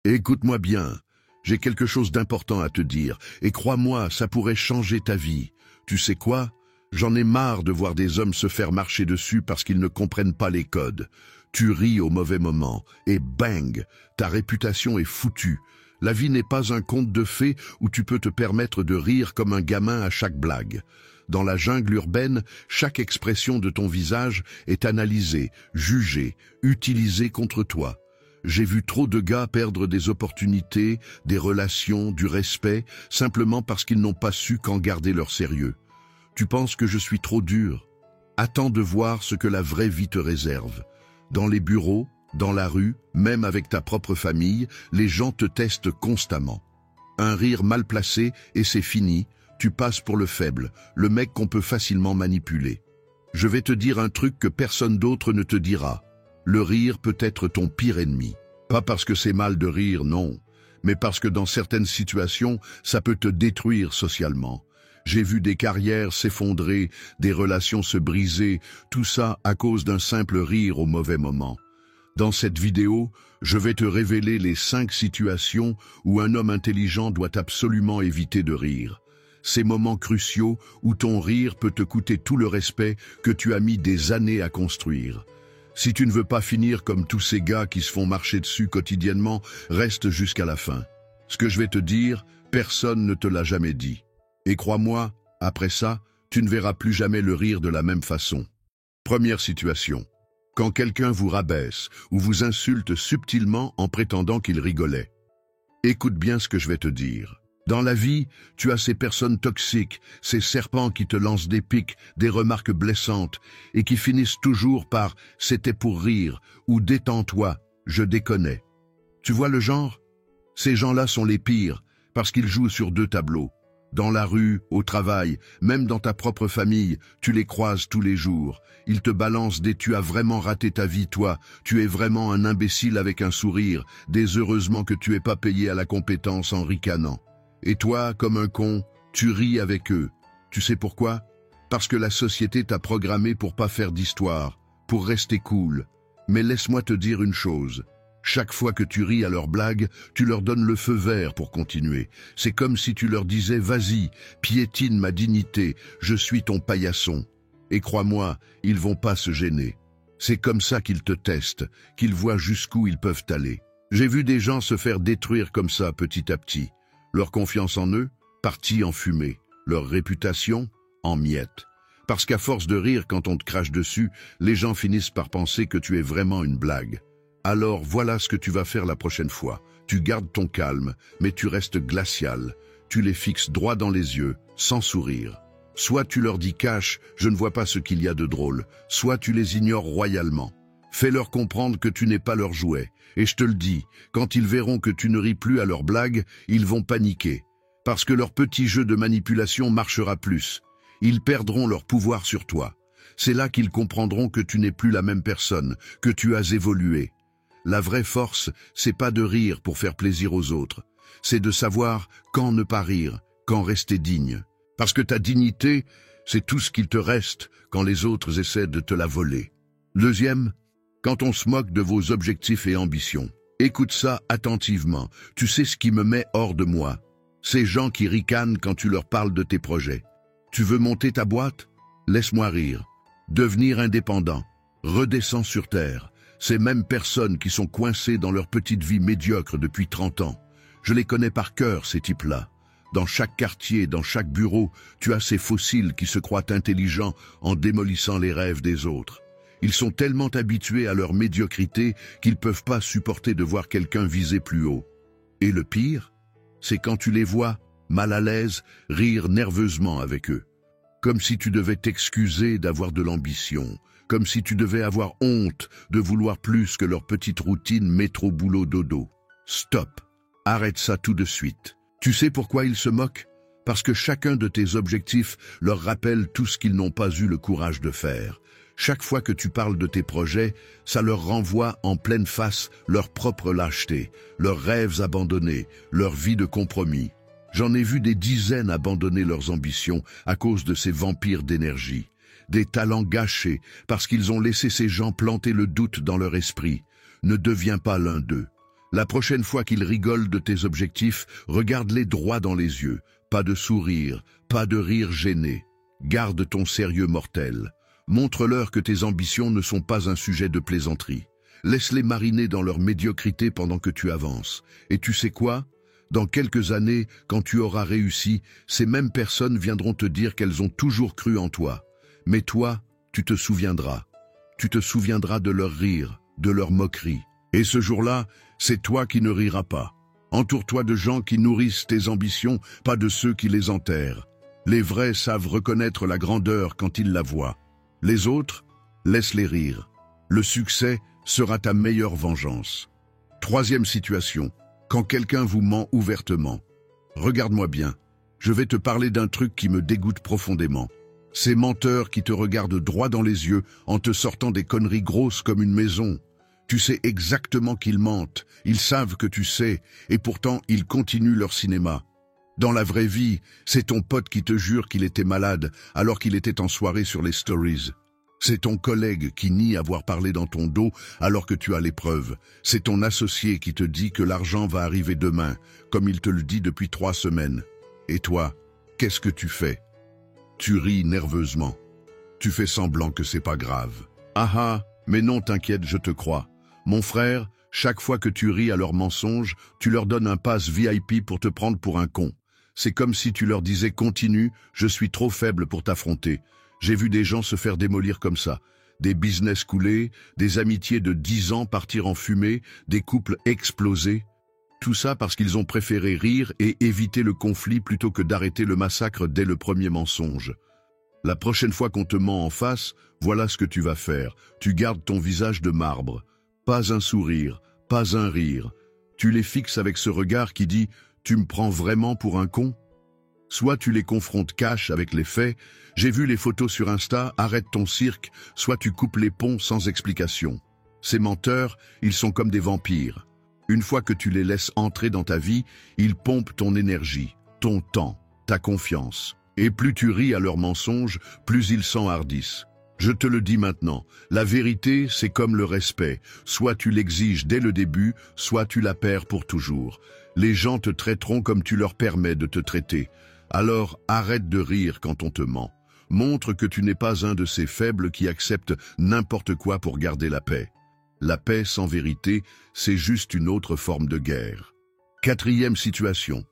Écoute-moi bien, j'ai quelque chose d'important à te dire, et crois-moi, ça pourrait changer ta vie. Tu sais quoi? J'en ai marre de voir des hommes se faire marcher dessus parce qu'ils ne comprennent pas les codes. Tu ris au mauvais moment, et bang, ta réputation est foutue. La vie n'est pas un conte de fées où tu peux te permettre de rire comme un gamin à chaque blague. Dans la jungle urbaine, chaque expression de ton visage est analysée, jugée, utilisée contre toi. J'ai vu trop de gars perdre des opportunités, des relations, du respect, simplement parce qu'ils n'ont pas su qu'en garder leur sérieux. Tu penses que je suis trop dur? Attends de voir ce que la vraie vie te réserve. Dans les bureaux, dans la rue, même avec ta propre famille, les gens te testent constamment. Un rire mal placé et c'est fini, tu passes pour le faible, le mec qu'on peut facilement manipuler. Je vais te dire un truc que personne d'autre ne te dira. Le rire peut être ton pire ennemi. Pas parce que c'est mal de rire, non, mais parce que dans certaines situations, ça peut te détruire socialement. J'ai vu des carrières s'effondrer, des relations se briser, tout ça à cause d'un simple rire au mauvais moment. Dans cette vidéo, je vais te révéler les 5 situations où un homme intelligent doit absolument éviter de rire. Ces moments cruciaux où ton rire peut te coûter tout le respect que tu as mis des années à construire. Si tu ne veux pas finir comme tous ces gars qui se font marcher dessus quotidiennement, reste jusqu'à la fin. Ce que je vais te dire, personne ne te l'a jamais dit. Et crois-moi, après ça, tu ne verras plus jamais le rire de la même façon. Première situation. Quand quelqu'un vous rabaisse ou vous insulte subtilement en prétendant qu'il rigolait. Écoute bien ce que je vais te dire. Dans la vie, tu as ces personnes toxiques, ces serpents qui te lancent des pics, des remarques blessantes, et qui finissent toujours par « c'était pour rire » ou « détends-toi, je déconne ». Tu vois le genre? Ces gens-là sont les pires, parce qu'ils jouent sur 2 tableaux. Dans la rue, au travail, même dans ta propre famille, tu les croises tous les jours. Ils te balancent des « tu as vraiment raté ta vie, toi, tu es vraiment un imbécile avec un sourire », des « heureusement que tu es pas payé à la compétence » en ricanant. Et toi, comme un con, tu ris avec eux. Tu sais pourquoi? Parce que la société t'a programmé pour pas faire d'histoire, pour rester cool. Mais laisse-moi te dire une chose. Chaque fois que tu ris à leurs blagues, tu leur donnes le feu vert pour continuer. C'est comme si tu leur disais « Vas-y, piétine ma dignité, je suis ton paillasson ». Et crois-moi, ils vont pas se gêner. C'est comme ça qu'ils te testent, qu'ils voient jusqu'où ils peuvent aller. J'ai vu des gens se faire détruire comme ça petit à petit. Leur confiance en eux, partie en fumée. Leur réputation, en miettes. Parce qu'à force de rire quand on te crache dessus, les gens finissent par penser que tu es vraiment une blague. Alors voilà ce que tu vas faire la prochaine fois. Tu gardes ton calme, mais tu restes glacial. Tu les fixes droit dans les yeux, sans sourire. Soit tu leur dis cash, je ne vois pas ce qu'il y a de drôle, soit tu les ignores royalement. Fais-leur comprendre que tu n'es pas leur jouet. Et je te le dis, quand ils verront que tu ne ris plus à leurs blagues, ils vont paniquer. Parce que leur petit jeu de manipulation marchera plus. Ils perdront leur pouvoir sur toi. C'est là qu'ils comprendront que tu n'es plus la même personne, que tu as évolué. La vraie force, c'est pas de rire pour faire plaisir aux autres. C'est de savoir quand ne pas rire, quand rester digne. Parce que ta dignité, c'est tout ce qu'il te reste quand les autres essaient de te la voler. Deuxième, quand on se moque de vos objectifs et ambitions. Écoute ça attentivement. Tu sais ce qui me met hors de moi? Ces gens qui ricanent quand tu leur parles de tes projets. Tu veux monter ta boîte? Laisse-moi rire. Devenir indépendant. Redescends sur terre. Ces mêmes personnes qui sont coincées dans leur petite vie médiocre depuis 30 ans. Je les connais par cœur, ces types-là. Dans chaque quartier, dans chaque bureau, tu as ces fossiles qui se croient intelligents en démolissant les rêves des autres. Ils sont tellement habitués à leur médiocrité qu'ils ne peuvent pas supporter de voir quelqu'un viser plus haut. Et le pire, c'est quand tu les vois, mal à l'aise, rire nerveusement avec eux. Comme si tu devais t'excuser d'avoir de l'ambition, comme si tu devais avoir honte de vouloir plus que leur petite routine métro-boulot-dodo. Stop! Arrête ça tout de suite. Tu sais pourquoi ils se moquent? Parce que chacun de tes objectifs leur rappelle tout ce qu'ils n'ont pas eu le courage de faire. Chaque fois que tu parles de tes projets, ça leur renvoie en pleine face leur propre lâcheté, leurs rêves abandonnés, leur vie de compromis. J'en ai vu des dizaines abandonner leurs ambitions à cause de ces vampires d'énergie. Des talents gâchés parce qu'ils ont laissé ces gens planter le doute dans leur esprit. Ne deviens pas l'un d'eux. La prochaine fois qu'ils rigolent de tes objectifs, regarde-les droit dans les yeux. Pas de sourire, pas de rire gêné. Garde ton sérieux mortel. Montre-leur que tes ambitions ne sont pas un sujet de plaisanterie. Laisse-les mariner dans leur médiocrité pendant que tu avances. Et tu sais quoi? Dans quelques années, quand tu auras réussi, ces mêmes personnes viendront te dire qu'elles ont toujours cru en toi. Mais toi, tu te souviendras. Tu te souviendras de leur rire, de leur moquerie. Et ce jour-là, c'est toi qui ne riras pas. Entoure-toi de gens qui nourrissent tes ambitions, pas de ceux qui les enterrent. Les vrais savent reconnaître la grandeur quand ils la voient. Les autres, laisse-les rire. Le succès sera ta meilleure vengeance. Troisième situation, quand quelqu'un vous ment ouvertement. Regarde-moi bien, je vais te parler d'un truc qui me dégoûte profondément. Ces menteurs qui te regardent droit dans les yeux en te sortant des conneries grosses comme une maison. Tu sais exactement qu'ils mentent, ils savent que tu sais, et pourtant ils continuent leur cinéma. Dans la vraie vie, c'est ton pote qui te jure qu'il était malade alors qu'il était en soirée sur les stories. C'est ton collègue qui nie avoir parlé dans ton dos alors que tu as les preuves. C'est ton associé qui te dit que l'argent va arriver demain, comme il te le dit depuis 3 semaines. Et toi, qu'est-ce que tu fais? Tu ris nerveusement. Tu fais semblant que c'est pas grave. Ah ah, mais non, t'inquiète, je te crois. Mon frère, chaque fois que tu ris à leurs mensonges, tu leur donnes un pass VIP pour te prendre pour un con. C'est comme si tu leur disais « Continue, je suis trop faible pour t'affronter ». J'ai vu des gens se faire démolir comme ça. Des business couler, des amitiés de 10 ans partir en fumée, des couples exploser. Tout ça parce qu'ils ont préféré rire et éviter le conflit plutôt que d'arrêter le massacre dès le premier mensonge. La prochaine fois qu'on te ment en face, voilà ce que tu vas faire. Tu gardes ton visage de marbre. Pas un sourire, pas un rire. Tu les fixes avec ce regard qui dit « Tu me prends vraiment pour un con ?» Soit tu les confrontes cash avec les faits, j'ai vu les photos sur Insta, arrête ton cirque, soit tu coupes les ponts sans explication. Ces menteurs, ils sont comme des vampires. Une fois que tu les laisses entrer dans ta vie, ils pompent ton énergie, ton temps, ta confiance. Et plus tu ris à leurs mensonges, plus ils s'enhardissent. Je te le dis maintenant, la vérité, c'est comme le respect. Soit tu l'exiges dès le début, soit tu la perds pour toujours. Les gens te traiteront comme tu leur permets de te traiter. Alors arrête de rire quand on te ment. Montre que tu n'es pas un de ces faibles qui acceptent n'importe quoi pour garder la paix. La paix sans vérité, c'est juste une autre forme de guerre. Quatrième situation.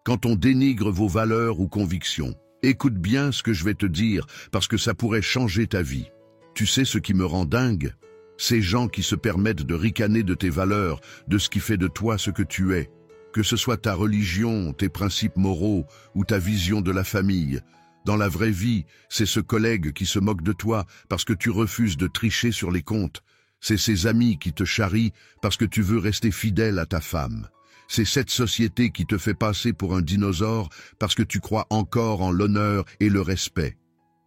Quand on dénigre vos valeurs ou convictions. Écoute bien ce que je vais te dire, parce que ça pourrait changer ta vie. Tu sais ce qui me rend dingue? Ces gens qui se permettent de ricaner de tes valeurs, de ce qui fait de toi ce que tu es. Que ce soit ta religion, tes principes moraux ou ta vision de la famille. Dans la vraie vie, c'est ce collègue qui se moque de toi parce que tu refuses de tricher sur les comptes. C'est ces amis qui te charrient parce que tu veux rester fidèle à ta femme. C'est cette société qui te fait passer pour un dinosaure parce que tu crois encore en l'honneur et le respect.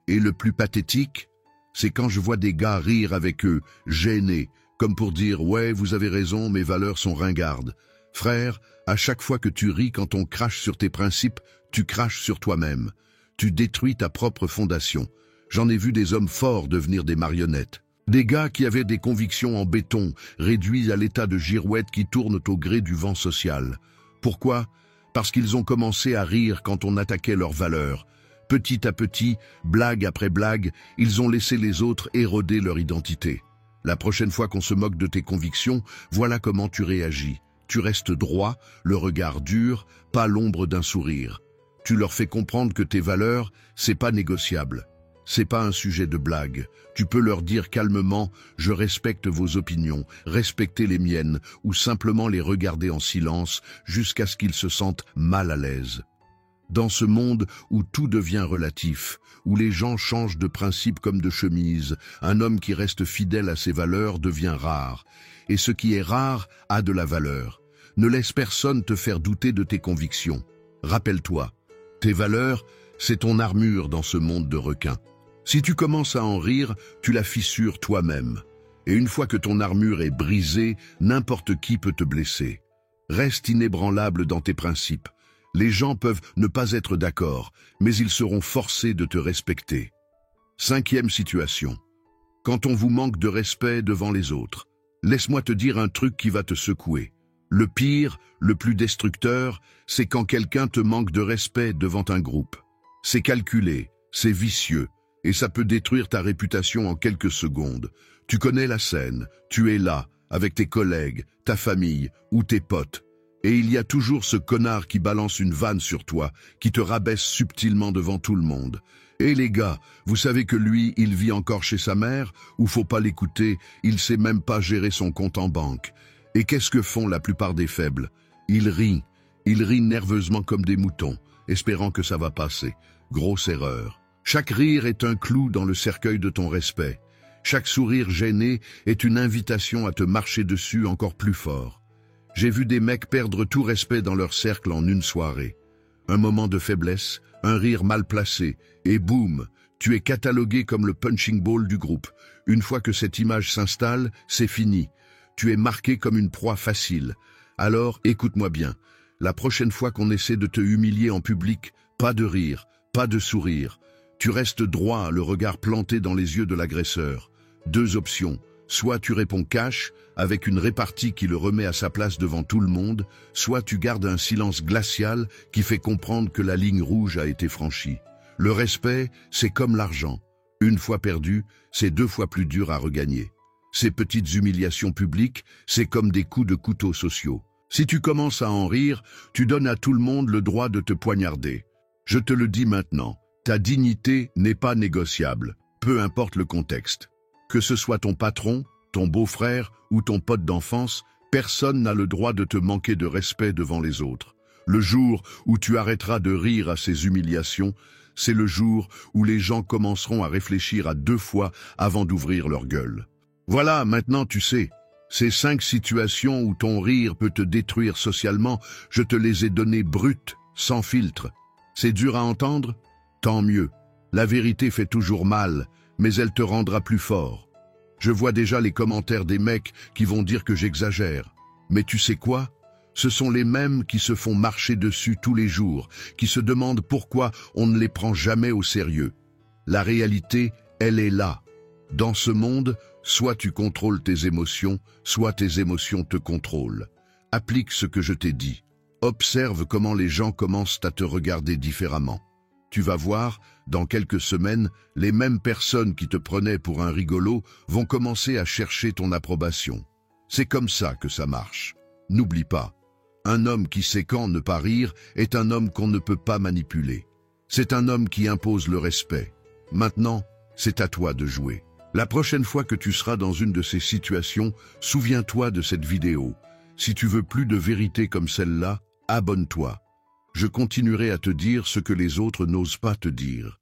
Et le plus pathétique, c'est quand je vois des gars rire avec eux, gênés, comme pour dire « Ouais, vous avez raison, mes valeurs sont ringardes ». Frère, à chaque fois que tu ris quand on crache sur tes principes, tu craches sur toi-même. Tu détruis ta propre fondation. J'en ai vu des hommes forts devenir des marionnettes. Des gars qui avaient des convictions en béton, réduits à l'état de girouettes qui tournent au gré du vent social. Pourquoi? Parce qu'ils ont commencé à rire quand on attaquait leurs valeurs. Petit à petit, blague après blague, ils ont laissé les autres éroder leur identité. La prochaine fois qu'on se moque de tes convictions, voilà comment tu réagis. Tu restes droit, le regard dur, pas l'ombre d'un sourire. Tu leur fais comprendre que tes valeurs, c'est pas négociable. C'est pas un sujet de blague. Tu peux leur dire calmement « Je respecte vos opinions, respectez les miennes » ou simplement les regarder en silence jusqu'à ce qu'ils se sentent mal à l'aise. Dans ce monde où tout devient relatif, où les gens changent de principe comme de chemise, un homme qui reste fidèle à ses valeurs devient rare. Et ce qui est rare a de la valeur. Ne laisse personne te faire douter de tes convictions. Rappelle-toi, tes valeurs, c'est ton armure dans ce monde de requins. Si tu commences à en rire, tu la fissures toi-même. Et une fois que ton armure est brisée, n'importe qui peut te blesser. Reste inébranlable dans tes principes. Les gens peuvent ne pas être d'accord, mais ils seront forcés de te respecter. Cinquième situation. Quand on vous manque de respect devant les autres. Laisse-moi te dire un truc qui va te secouer. Le pire, le plus destructeur, c'est quand quelqu'un te manque de respect devant un groupe. C'est calculé, c'est vicieux, et ça peut détruire ta réputation en quelques secondes. Tu connais la scène, tu es là, avec tes collègues, ta famille ou tes potes. Et il y a toujours ce connard qui balance une vanne sur toi, qui te rabaisse subtilement devant tout le monde. Et les gars, vous savez que lui, il vit encore chez sa mère, ou faut pas l'écouter, il sait même pas gérer son compte en banque. Et qu'est-ce que font la plupart des faibles? Ils rient nerveusement comme des moutons, espérant que ça va passer. Grosse erreur. Chaque rire est un clou dans le cercueil de ton respect. Chaque sourire gêné est une invitation à te marcher dessus encore plus fort. J'ai vu des mecs perdre tout respect dans leur cercle en une soirée. Un moment de faiblesse, un rire mal placé, et boum, tu es catalogué comme le punching ball du groupe. Une fois que cette image s'installe, c'est fini. Tu es marqué comme une proie facile. Alors, écoute-moi bien. La prochaine fois qu'on essaie de te humilier en public, pas de rire, pas de sourire. Tu restes droit, le regard planté dans les yeux de l'agresseur. Deux options. Soit tu réponds cash, avec une répartie qui le remet à sa place devant tout le monde, soit tu gardes un silence glacial qui fait comprendre que la ligne rouge a été franchie. Le respect, c'est comme l'argent. Une fois perdu, c'est 2 fois plus dur à regagner. Ces petites humiliations publiques, c'est comme des coups de couteau sociaux. Si tu commences à en rire, tu donnes à tout le monde le droit de te poignarder. Je te le dis maintenant, ta dignité n'est pas négociable, peu importe le contexte. Que ce soit ton patron, ton beau-frère ou ton pote d'enfance, personne n'a le droit de te manquer de respect devant les autres. Le jour où tu arrêteras de rire à ces humiliations, c'est le jour où les gens commenceront à réfléchir à 2 fois avant d'ouvrir leur gueule. Voilà, maintenant tu sais. Ces 5 situations où ton rire peut te détruire socialement, je te les ai données brutes, sans filtre. C'est dur à entendre? Tant mieux. La vérité fait toujours mal, mais elle te rendra plus fort. Je vois déjà les commentaires des mecs qui vont dire que j'exagère. Mais tu sais quoi? Ce sont les mêmes qui se font marcher dessus tous les jours, qui se demandent pourquoi on ne les prend jamais au sérieux. La réalité, elle est là. Dans ce monde, soit tu contrôles tes émotions, soit tes émotions te contrôlent. Applique ce que je t'ai dit. Observe comment les gens commencent à te regarder différemment. Tu vas voir, dans quelques semaines, les mêmes personnes qui te prenaient pour un rigolo vont commencer à chercher ton approbation. C'est comme ça que ça marche. N'oublie pas, un homme qui sait quand ne pas rire est un homme qu'on ne peut pas manipuler. C'est un homme qui impose le respect. Maintenant, c'est à toi de jouer. La prochaine fois que tu seras dans une de ces situations, souviens-toi de cette vidéo. Si tu veux plus de vérité comme celle-là, abonne-toi. Je continuerai à te dire ce que les autres n'osent pas te dire.